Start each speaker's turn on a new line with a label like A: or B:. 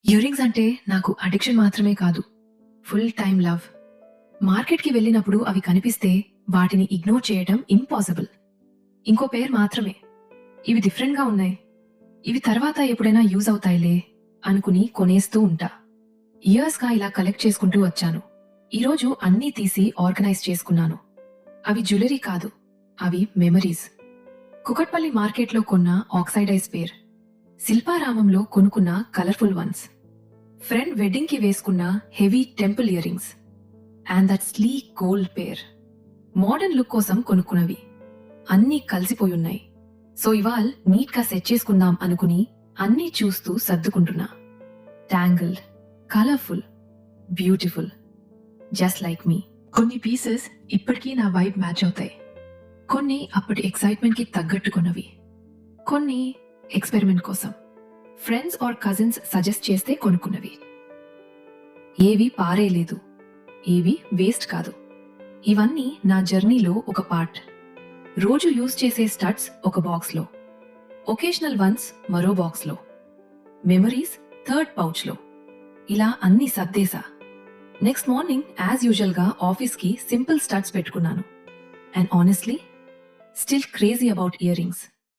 A: Ear rings అంటే నాకు addiction మాత్రమే కాదు, ఫుల్ టైమ్ లవ్. మార్కెట్‌కి వెళ్ళినప్పుడు అవి కనిపిస్తే వాటిని ఇగ్నోర్ చేయటం ఇంపాసిబుల్. ఇంకో పేర్ మాత్రమే. ఇవి డిఫరెంట్‌గా ఉన్నాయి. ఇవి తర్వాత ఎప్పుడైనా యూజ్ అవుతాయిలే అనుకుని కొనేస్తూ ఉంటా. ఇయర్స్‌గా ఇలా కలెక్ట్ చేసుకుంటూ వచ్చాను. ఈరోజు అన్నీ తీసి ఆర్గనైజ్ చేసుకున్నాను. అవి జ్యువెలరీ కాదు, అవి మెమరీస్. కుకట్పల్లి మార్కెట్‌లో కొన్న ఆక్సైడైజ్ పేర్, శిల్పారామంలో కొనుక్కున్న కలర్ఫుల్ వన్స్, ఫ్రెండ్ వెడ్డింగ్ కి వేసుకున్న heavy temple earrings, and that sleek gold pair modern look కోసం కొనుక్కున్నవి. అన్నీ కలిసిపోయున్నాయి. సో ఇవాల్ నీట్ గా సెట్ చేసుకుందాం అనుకుని అన్నీ చూస్తూ సర్దుకుంటున్నా. Tangled, colourful, beautiful, just like me. కొన్ని పీసెస్ ఇప్పటికీ నా వైబ్ మ్యాచ్ అవుతాయి. కొన్ని అప్పటి ఎక్సైట్మెంట్ కి తగ్గట్టుకున్నవి, కొన్ని ఎక్స్పెరిమెంట్ కోసం ఫ్రెండ్స్ ఆర్ కజిన్స్ సజెస్ట్ చేస్తే కొనుక్కున్నవి. ఏవి పారేయలేదు, ఏవి వేస్ట్ కాదు. ఇవన్నీ నా జర్నీలో ఒక పార్ట్. రోజు యూజ్ చేసే స్టడ్స్ ఒక బాక్స్లో, ఒకేషనల్ వన్స్ మరో బాక్స్లో, మెమరీస్ థర్డ్ పౌచ్లో. ఇలా అన్ని సర్దేశా. నెక్స్ట్ మార్నింగ్ యాజ్ యూజువల్గా ఆఫీస్కి సింపుల్ స్టడ్స్ పెట్టుకున్నాను. And honestly still crazy about ear rings.